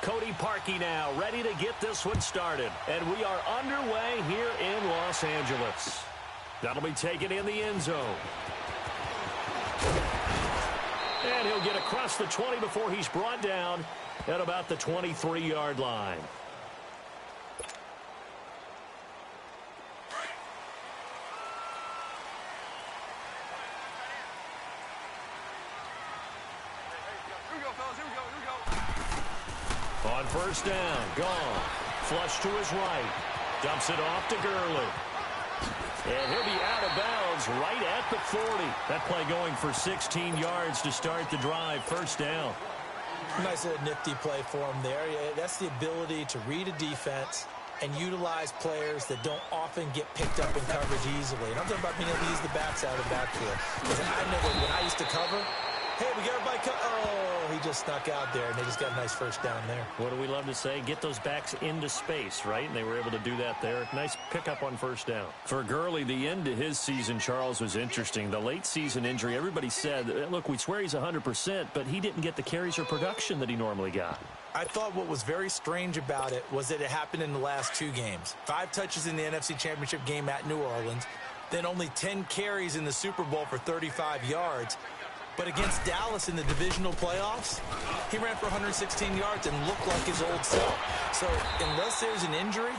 Cody Parkey now, ready to get this one started. And we are underway here in Los Angeles. That'll be taken in the end zone. And he'll get across the 20 before he's brought down at about the 23-yard line. On first down, gone. Flush to his right. Dumps it off to Gurley. And he'll be out of bounds right at the 40. That play going for 16 yards to start the drive. First down. Nice little nifty play for him there. Yeah, that's the ability to read a defense and utilize players that don't often get picked up in coverage easily. And I'm talking about being able to use the backs out of the backfield. Because I know when I used to cover, hey, we got everybody oh, he just snuck out there, and they just got a nice first down there. What do we love to say? Get those backs into space, right? And they were able to do that there. Nice pickup on first down. For Gurley, the end to his season, Charles, was interesting. The late season injury, everybody said, look, we swear he's 100%, but he didn't get the carries or production that he normally got. I thought what was very strange about it was that it happened in the last 2 games. 5 touches in the NFC Championship game at New Orleans, then only 10 carries in the Super Bowl for 35 yards. But against Dallas in the divisional playoffs, he ran for 116 yards and looked like his old self. So unless there's an injury,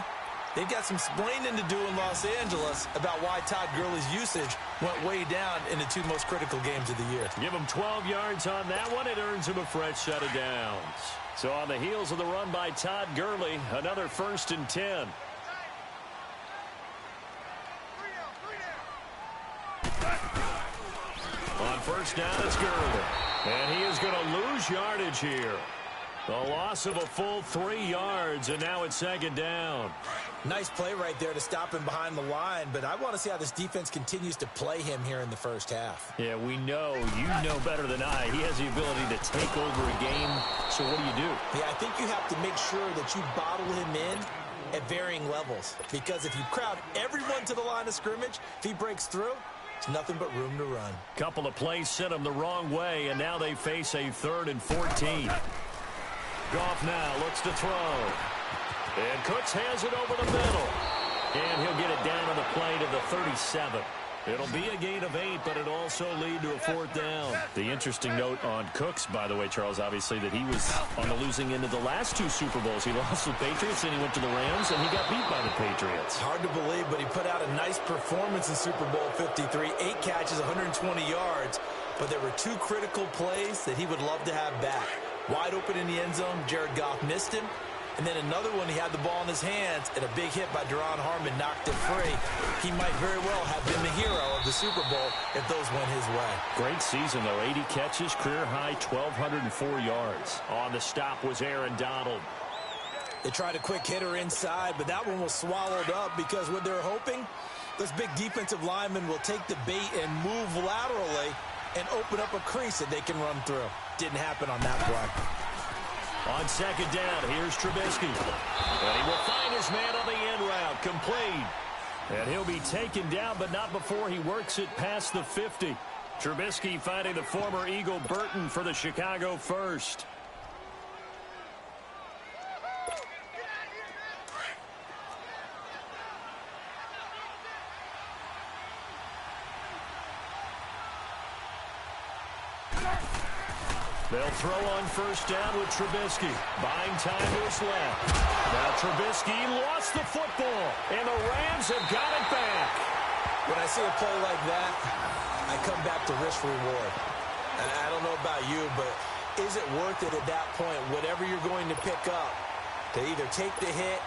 they've got some explaining to do in Los Angeles about why Todd Gurley's usage went way down in the 2 most critical games of the year. Give him 12 yards on that one. It earns him a fresh set of downs. So on the heels of the run by Todd Gurley, another 1st and 10. On first down, it's Gurley. And he is going to lose yardage here. The loss of a full 3 yards, and now it's 2nd down. Nice play right there to stop him behind the line, but I want to see how this defense continues to play him here in the first half. Yeah, we know, you know better than I, he has the ability to take over a game. So what do? Yeah, I think you have to make sure that you bottle him in at varying levels, because if you crowd everyone to the line of scrimmage, if he breaks through, it's nothing but room to run. Couple of plays sent him the wrong way, and now they face a 3rd and 14. Goff now looks to throw. And Cooks has it over the middle. And he'll get it down on the play to the 37. It'll be a gain of 8, but it'll also lead to a 4th down. The interesting note on Cooks, by the way, Charles, obviously, that he was on the losing end of the last 2 Super Bowls. He lost to the Patriots, and he went to the Rams, and he got beat by the Patriots. Hard to believe, but he put out a nice performance in Super Bowl 53. 8 catches, 120 yards. But there were 2 critical plays that he would love to have back. Wide open in the end zone, Jared Goff missed him. And then another one, he had the ball in his hands, and a big hit by Duron Harmon knocked it free. He might very well have been the hero of the Super Bowl if those went his way. Great season, though. 80 catches, career high, 1,204 yards. On the stop was Aaron Donald. They tried a quick hitter inside, but that one was swallowed up because what they're hoping, this big defensive lineman will take the bait and move laterally and open up a crease that they can run through. Didn't happen on that play. On 2nd down, here's Trubisky. And he will find his man on the end route, complete. And he'll be taken down, but not before he works it past the 50. Trubisky finding the former Eagle Burton for the Chicago first. They'll throw on first down with Trubisky. Buying time to his left. Now Trubisky lost the football, and the Rams have got it back. When I see a play like that, I come back to risk-reward. And I don't know about you, but is it worth it at that point, whatever you're going to pick up, to either take the hit,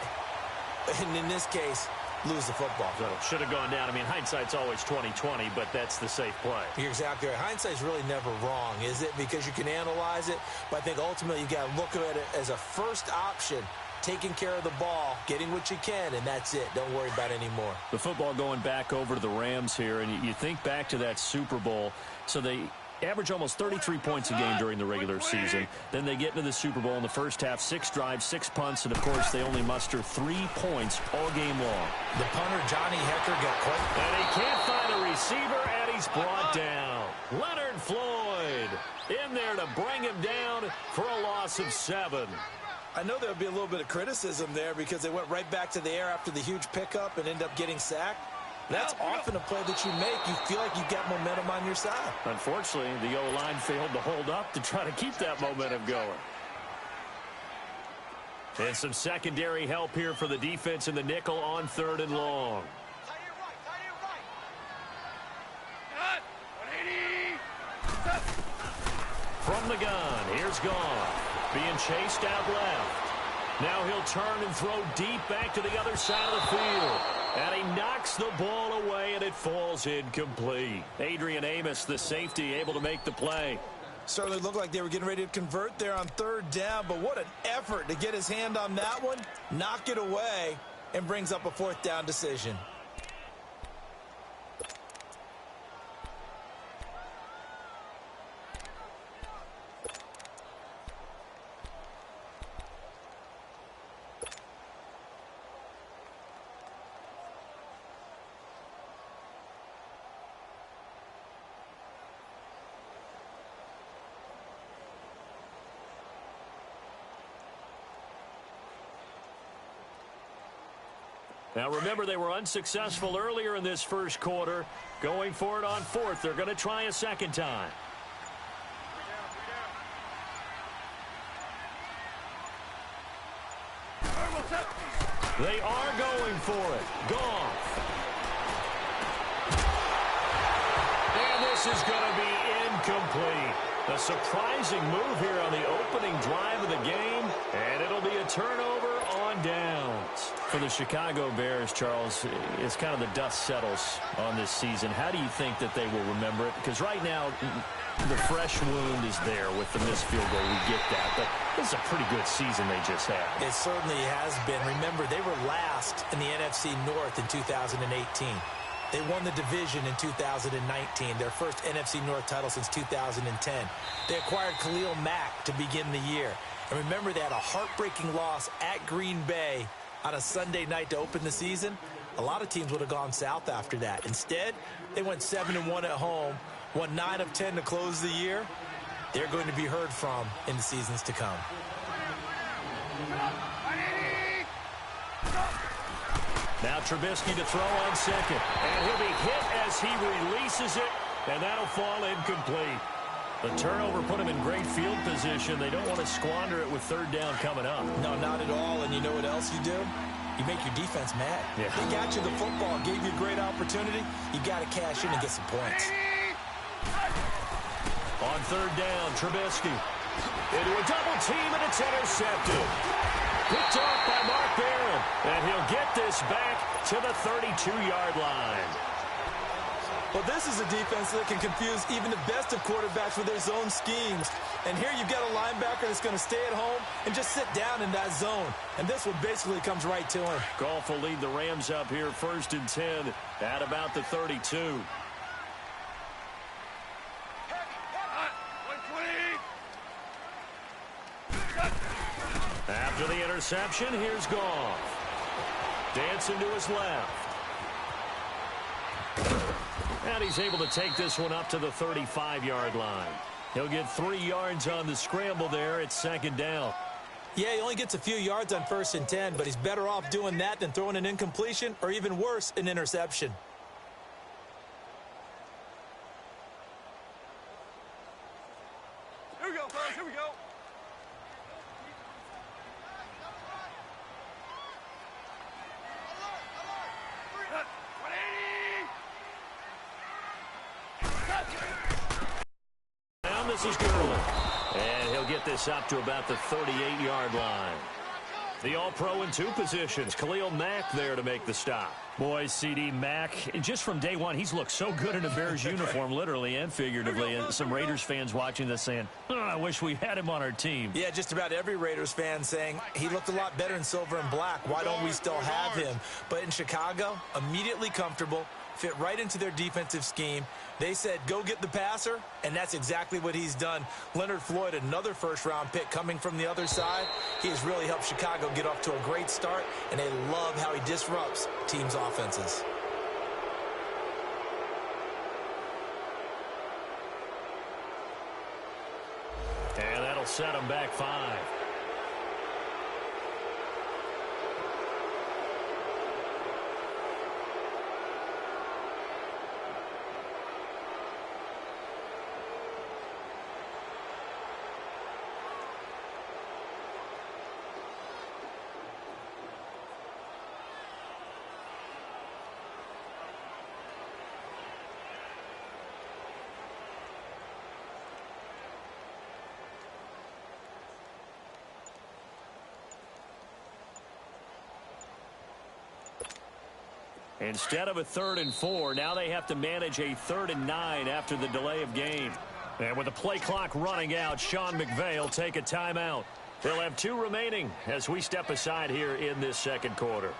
and in this case, lose the football? So should have gone down. I mean, hindsight's always 20/20, but that's the safe play. You're exactly right. Hindsight's really never wrong, is it? Because you can analyze it, but I think ultimately you got to look at it as a first option, taking care of the ball, getting what you can, and that's it. Don't worry about it anymore. The football going back over to the Rams here, and you think back to that Super Bowl. So they average almost 33 points a game during the regular season. Then they get into the Super Bowl in the first half, 6 drives, 6 punts, and, of course, they only muster 3 points all game long. The punter, Johnny Hecker, got quick. And he can't find a receiver, and he's brought down. Leonard Floyd in there to bring him down for a loss of 7. I know there would be a little bit of criticism there because they went right back to the air after the huge pickup and end up getting sacked. That's often a play that you make. You feel like you've got momentum on your side. Unfortunately, the O-line failed to hold up to try to keep that momentum going. And some secondary help here for the defense in the nickel on 3rd and long. From the gun, here's Goff. Being chased out left. Now he'll turn and throw deep back to the other side of the field. And he knocks the ball away, and it falls incomplete. Adrian Amos, the safety, able to make the play. Certainly looked like they were getting ready to convert there on 3rd down, but what an effort to get his hand on that one, knock it away, and brings up a 4th down decision. Now, remember, they were unsuccessful earlier in this first quarter. Going for it on 4th. They're going to try a second time. They are going for it. Goff. And this is going to be incomplete. A surprising move here on the opening drive of the game. And it'll be a turnover on downs. For the Chicago Bears, Charles, it's kind of the dust settles on this season. How do you think that they will remember it? Because right now, the fresh wound is there with the missed field goal. We get that. But this is a pretty good season they just had. It certainly has been. Remember, they were last in the NFC North in 2018. They won the division in 2019, their first NFC North title since 2010. They acquired Khalil Mack to begin the year. And remember, they had a heartbreaking loss at Green Bay on a Sunday night to open the season. A lot of teams would have gone south after that. Instead, they went 7-1 at home, won 9 of 10 to close the year. They're going to be heard from in the seasons to come. Now Trubisky to throw on 2nd. And he'll be hit as he releases it, and that'll fall incomplete. The turnover put him in great field position. They don't want to squander it with 3rd down coming up. No, not at all. And you know what else you do? You make your defense mad. Yeah. They got you the football, gave you a great opportunity. You got to cash in and get some points. On 3rd down, Trubisky into a double team, and it's intercepted. Picked off by Mark Barron, and he'll get this back to the 32-yard line. Well, this is a defense that can confuse even the best of quarterbacks with their zone schemes. And here you've got a linebacker that's going to stay at home and just sit down in that zone. And this one basically comes right to him. Goff will lead the Rams up here 1st and 10 at about the 32. After the interception, here's Goff. Dancing to his left. And he's able to take this one up to the 35-yard line. He'll get 3 yards on the scramble there at 2nd down. Yeah, he only gets a few yards on 1st and 10, but he's better off doing that than throwing an incompletion or even worse, an interception. Here we go, fellas. Here we go. This is Gurley. And he'll get this up to about the 38-yard line. The All-Pro in 2 positions. Khalil Mack there to make the stop. Boy, CD Mack, just from day one, he's looked so good in a Bears uniform, literally and figuratively. And some Raiders fans watching this saying, oh, I wish we had him on our team. Yeah, just about every Raiders fan saying he looked a lot better in silver and black. Why don't we still have him? But in Chicago, immediately comfortable, fit right into their defensive scheme. They said, go get the passer, and that's exactly what he's done. Leonard Floyd, another first-round pick coming from the other side. He has really helped Chicago get off to a great start, and they love how he disrupts teams' offenses. And that'll set him back 5. Instead of a 3rd and 4, now they have to manage a 3rd and 9 after the delay of game. And with the play clock running out, Sean McVay will take a timeout. They'll have 2 remaining as we step aside here in this second quarter.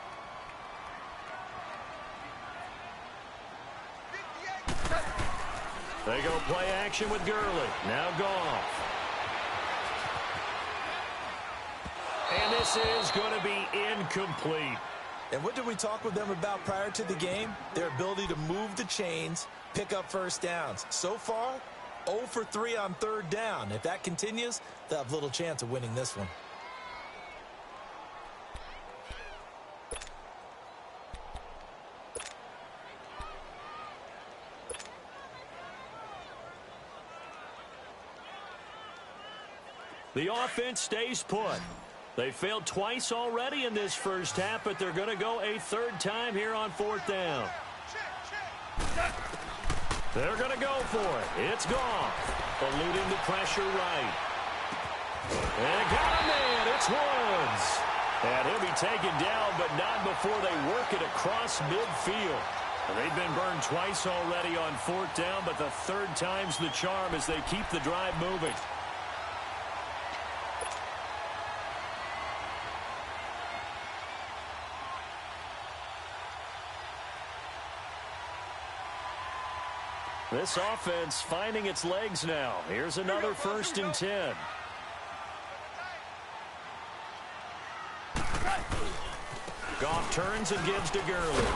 They go play action with Gurley. Now Goff. And this is going to be incomplete. And what did we talk with them about prior to the game? Their ability to move the chains, pick up first downs. So far, 0 for 3 on 3rd down. If that continues, they'll have little chance of winning this one. The offense stays put. They failed twice already in this first half, but they're going to go a 3rd time here on 4th down. They're going to go for it. It's Goff. Eluding the pressure right. And got a man. It's Woods. And he'll be taken down, but not before they work it across midfield. And they've been burned twice already on 4th down, but the 3rd time's the charm as they keep the drive moving. This offense finding its legs now. Here's another 1st and 10. Goff turns and gives to Gurley.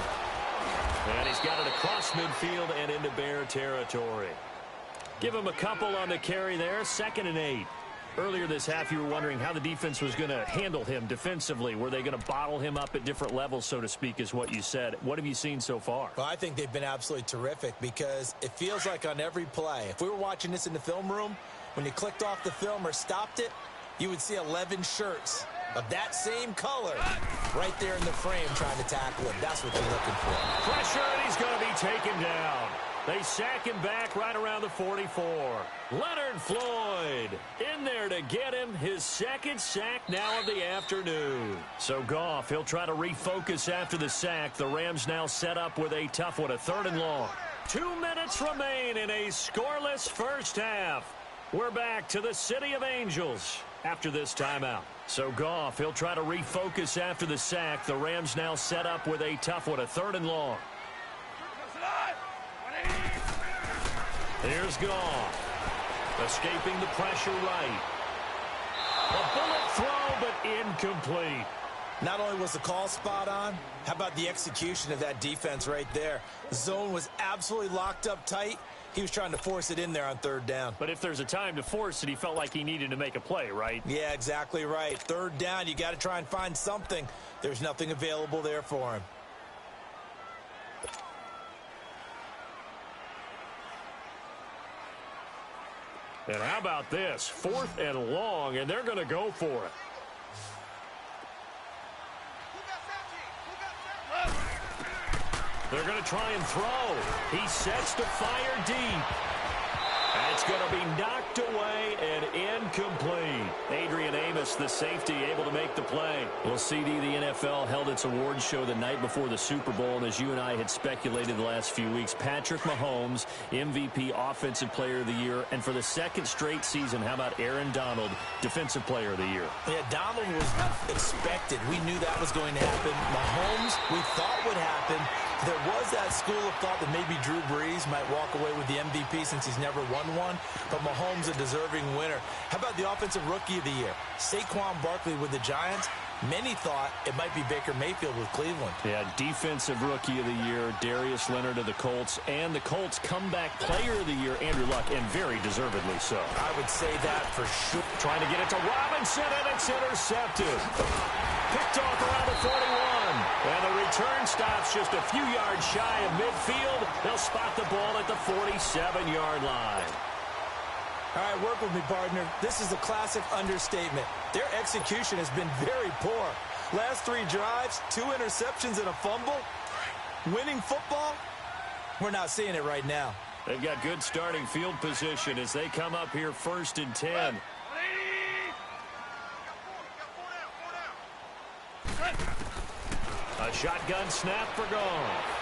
And he's got it across midfield and into Bear territory. Give him a couple on the carry there. 2nd and 8. Earlier this half, you were wondering how the defense was going to handle him defensively. Were they going to bottle him up at different levels, so to speak, is what you said. What have you seen so far? Well, I think they've been absolutely terrific because it feels like on every play, if we were watching this in the film room, when you clicked off the film or stopped it, you would see 11 shirts of that same color right there in the frame trying to tackle him. That's what you're looking for. Pressure, and he's going to be taken down. They sack him back right around the 44. Leonard Floyd in there to get him his 2nd sack now of the afternoon. So Goff, he'll try to refocus after the sack. The Rams now set up with a tough one, a 3rd and long. 2 minutes remain in a scoreless first half. We're back to the City of Angels after this timeout. So Goff, he'll try to refocus after the sack. The Rams now set up with a tough one, a 3rd and long. Here's Goff. Escaping the pressure right. A bullet throw, but incomplete. Not only was the call spot on, how about the execution of that defense right there? The zone was absolutely locked up tight. He was trying to force it in there on 3rd down. But if there's a time to force it, he felt like he needed to make a play, right? Yeah, exactly right. 3rd down, you got to try and find something. There's nothing available there for him. And how about this? 4th and long, and they're going to go for it. They're going to try and throw. He sets to fire deep. And it's going to be knocked away and incomplete. Adrian Amos, the safety, able to make the play. Well, CD, the NFL held its awards show the night before the Super Bowl, and as you and I had speculated the last few weeks, Patrick Mahomes, MVP, Offensive Player of the Year, and for the 2nd straight season, how about Aaron Donald, Defensive Player of the Year? Yeah, Donald was expected. We knew that was going to happen. Mahomes, we thought would happen. There was that school of thought that maybe Drew Brees might walk away with the MVP since he's never won one, but Mahomes a deserving winner. How about the Offensive Rookie of the Year? Saquon Barkley with the Giants. Many thought it might be Baker Mayfield with Cleveland. Yeah, Defensive Rookie of the Year, Darius Leonard of the Colts, and the Colts Comeback Player of the Year, Andrew Luck, and very deservedly so. I would say that for sure. Trying to get it to Robinson, and it's intercepted. Picked off around the 41. And the return stops just a few yards shy of midfield. They'll spot the ball at the 47-yard line. All right, work with me, partner. This is a classic understatement. Their execution has been very poor. Last 3 drives, 2 interceptions and a fumble. Winning football? We're not seeing it right now. They've got good starting field position as they come up here 1st and 10. A shotgun snap for Goff.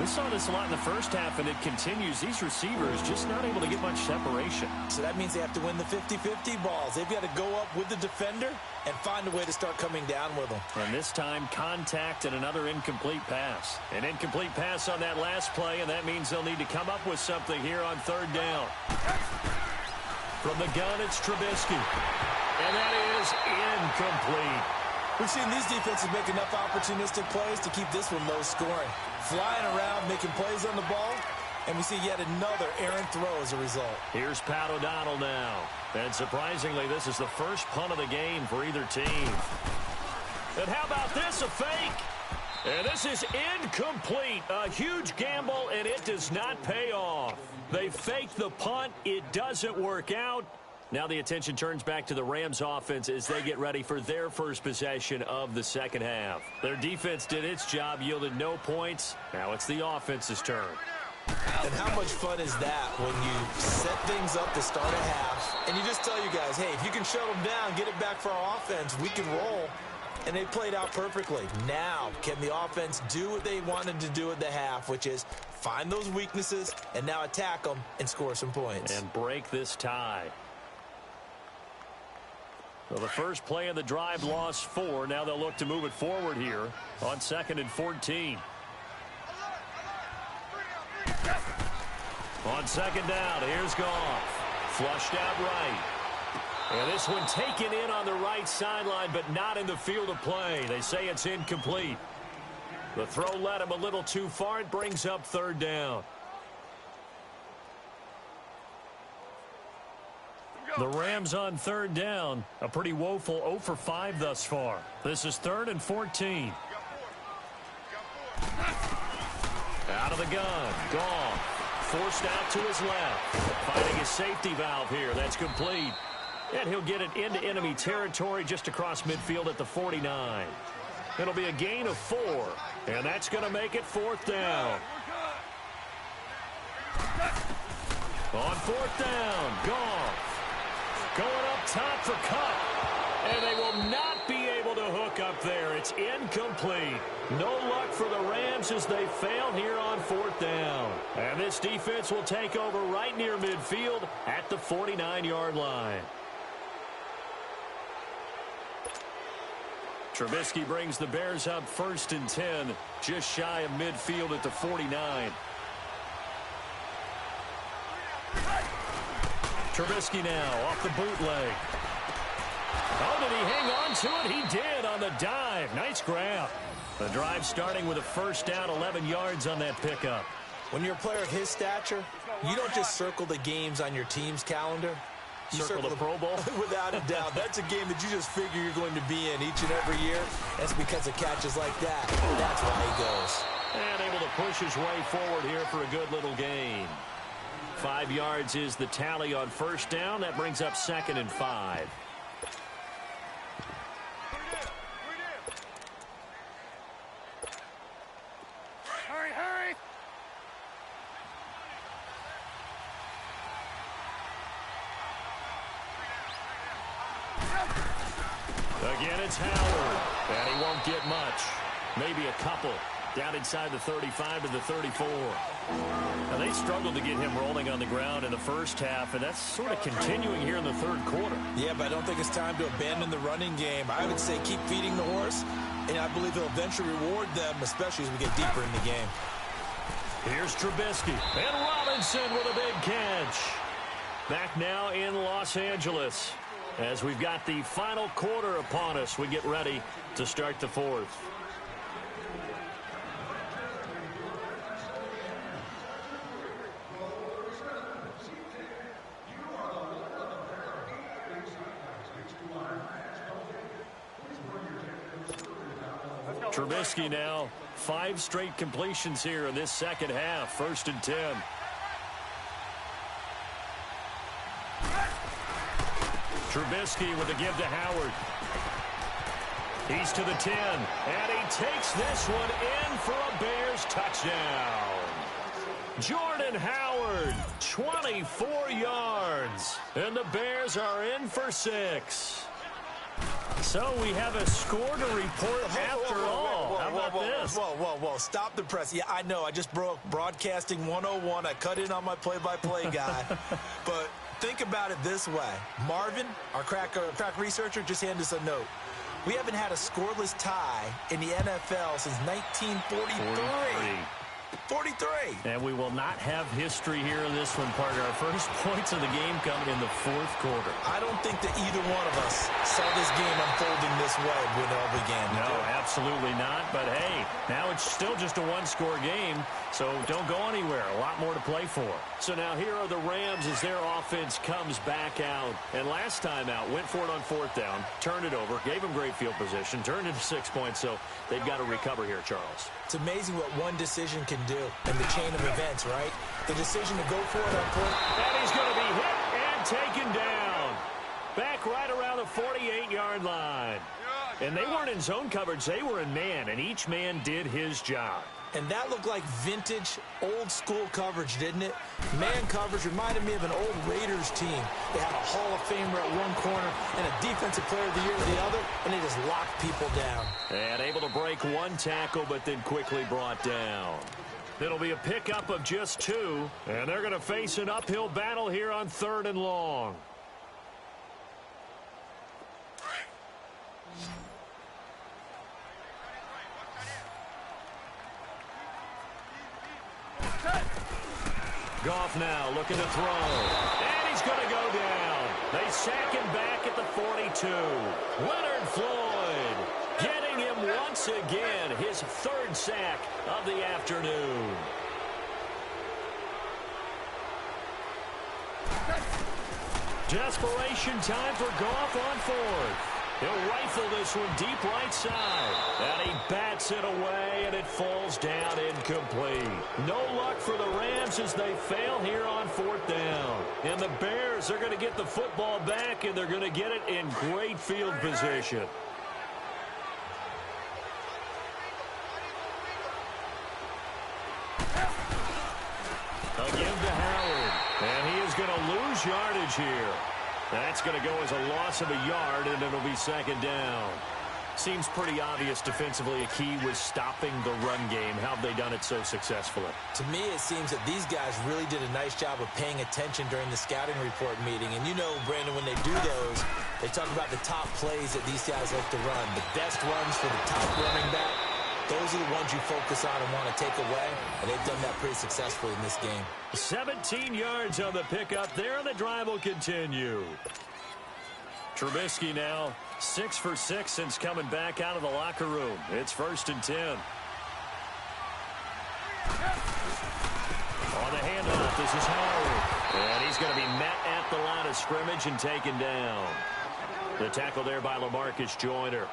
We saw this a lot in the first half, and it continues. These receivers just not able to get much separation. So that means they have to win the 50-50 balls. They've got to go up with the defender and find a way to start coming down with them. And this time, contact and another incomplete pass. An incomplete pass on that last play, and that means they'll need to come up with something here on third down. From the gun, it's Trubisky. And that is incomplete. We've seen these defenses make enough opportunistic plays to keep this one low scoring. Flying around, making plays on the ball, and we see yet another errant throw as a result. Here's Pat O'Donnell now. And surprisingly, this is the first punt of the game for either team. And how about this, a fake? And this is incomplete. A huge gamble, and it does not pay off. They fake the punt. It doesn't work out. Now the attention turns back to the Rams offense as they get ready for their first possession of the second half. Their defense did its job, yielded no points. Now it's the offense's turn. And how much fun is that when you set things up to start a half, and you just tell you guys, hey, if you can shut them down, get it back for our offense, we can roll. And they played out perfectly. Now, can the offense do what they wanted to do at the half, which is find those weaknesses and now attack them and score some points. And break this tie. Well, the first play of the drive lost 4. Now they'll look to move it forward here on 2nd and 14. On 2nd down, here's Goff. Flushed out right. And this one taken in on the right sideline, but not in the field of play. They say it's incomplete. The throw led him a little too far. It brings up 3rd down. The Rams on 3rd down. A pretty woeful 0 for 5 thus far. This is 3rd and 14. Out of the gun. Goff. Forced out to his left. Finding his safety valve here. That's complete. And he'll get it into enemy territory just across midfield at the 49. It'll be a gain of 4. And that's going to make it 4th down. On 4th down, Goff. Going up top for Cup. And they will not be able to hook up there. It's incomplete. No luck for the Rams as they fail here on 4th down. And this defense will take over right near midfield at the 49-yard line. Trubisky brings the Bears up 1st and 10, just shy of midfield at the 49. Trubisky now off the bootleg. Oh, did he hang on to it? He did on the dive. Nice grab. The drive starting with a 1st down, 11 yards on that pickup. When you're a player of his stature, you don't just circle the games on your team's calendar. You circle the Pro Bowl? Without a doubt. That's a game that you just figure you're going to be in each and every year. That's because of catches like that. That's why he goes. And able to push his way forward here for a good little gain. 5 yards is the tally on 1st down. That brings up 2nd and 5. Hurry! Again, it's Howard. And he won't get much. Maybe a couple. Down inside the 35 to the 34. Now, they struggled to get him rolling on the ground in the first half, and that's sort of continuing here in the 3rd quarter. Yeah, but I don't think it's time to abandon the running game. I would say keep feeding the horse, and I believe he'll eventually reward them, especially as we get deeper in the game. Here's Trubisky. And Robinson with a big catch. Back now in Los Angeles. As we've got the final quarter upon us, we get ready to start the 4th. Trubisky now, 5 straight completions here in this second half. 1st and 10. Trubisky with a give to Howard. He's to the 10, and he takes this one in for a Bears touchdown. Jordan Howard, 24 yards, and the Bears are in for 6. So we have a score to report after all. How about this? Whoa. Stop the press. Yeah, I know. I just broke Broadcasting 101. I cut in on my play-by-play guy. But think about it this way. Marvin, our crack researcher, just handed us a note. We haven't had a scoreless tie in the NFL since 1943. 43. And we will not have history here in this one, partner. Our first points of the game come in the fourth quarter. I don't think that either one of us saw this game unfolding this way when it all began. No, absolutely not. But, hey, now it's still just a one-score game, so don't go anywhere. A lot more to play for. So now here are the Rams as their offense comes back out. And last time out, went for it on fourth down, turned it over, gave them great field position, turned it to 6 points, so they've got to recover here, Charles. It's amazing what one decision can do in the chain of events, right? The decision to go for it on fourth. And he's going to be hit and taken down. Back right around the 48-yard line. And they weren't in zone coverage. They were in man, and each man did his job. And that looked like vintage, old-school coverage, didn't it? Man coverage reminded me of an old Raiders team. They had a Hall of Famer at one corner and a Defensive Player of the Year at the other, and they just locked people down. And able to break one tackle, but then quickly brought down. It'll be a pickup of just 2, and they're going to face an uphill battle here on 3rd and long. Goff now looking to throw. And he's going to go down. They sack him back at the 42. Leonard Floyd getting him once again. His 3rd sack of the afternoon. Desperation time for Goff on 4th. He'll rifle this one deep right side. And he bats it away, and it falls down incomplete. No luck for the Rams as they fail here on 4th down. And the Bears are going to get the football back, and they're going to get it in great field position. Again to Howard. And he is going to lose yardage here. That's going to go as a loss of a yard, and it'll be 2nd down. Seems pretty obvious defensively a key was stopping the run game. How have they done it so successfully? To me, it seems that these guys really did a nice job of paying attention during the scouting report meeting. And you know, Brandon, when they do those, they talk about the top plays that these guys like to run. The best runs for the top running back, those are the ones you focus on and want to take away. And they've done that pretty successfully in this game. 17 yards on the pickup there, and the drive will continue. Trubisky now 6 for 6 since coming back out of the locker room. It's 1st and 10. On the handoff, this is Howard. And he's going to be met at the line of scrimmage and taken down. The tackle there by LaMarcus Joyner.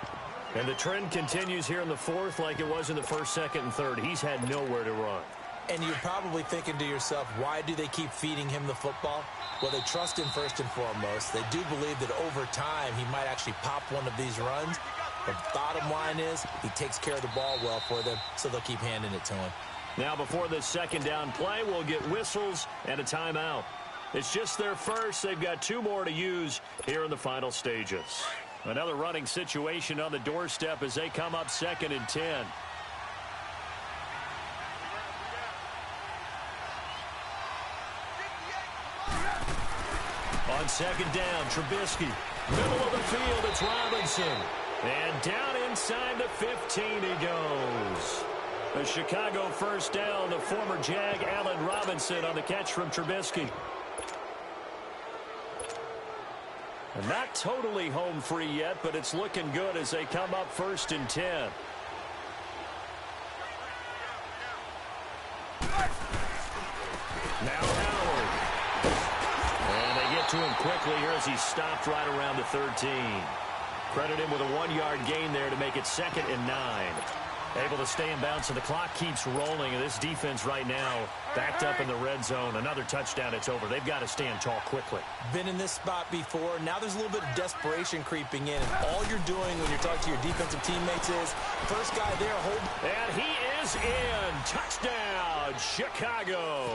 And the trend continues here in the 4th like it was in the 1st, 2nd, and 3rd. He's had nowhere to run. And you're probably thinking to yourself, why do they keep feeding him the football? Well, they trust him first and foremost. They do believe that over time he might actually pop one of these runs. The bottom line is he takes care of the ball well for them, so they'll keep handing it to him. Now before this 2nd down play, we'll get whistles and a timeout. It's just their first. They've got 2 more to use here in the final stages. Another running situation on the doorstep as they come up 2nd and 10. On 2nd down, Trubisky. Middle of the field, it's Robinson. And down inside the 15 he goes. A Chicago 1st down, the former Jag Allen Robinson on the catch from Trubisky. And not totally home free yet, but it's looking good as they come up 1st and 10. Now Howard. And they get to him quickly here as he stopped right around the 13. Credit him with a 1-yard gain there to make it 2nd and 9. Able to stay in bounds, so the clock keeps rolling, and this defense right now backed up in the red zone. Another touchdown, it's over. They've got to stand tall quickly. Been in this spot before. Now there's a little bit of desperation creeping in, and all you're doing when you're talking to your defensive teammates is, first guy there, hold. And he is in. Touchdown, Chicago.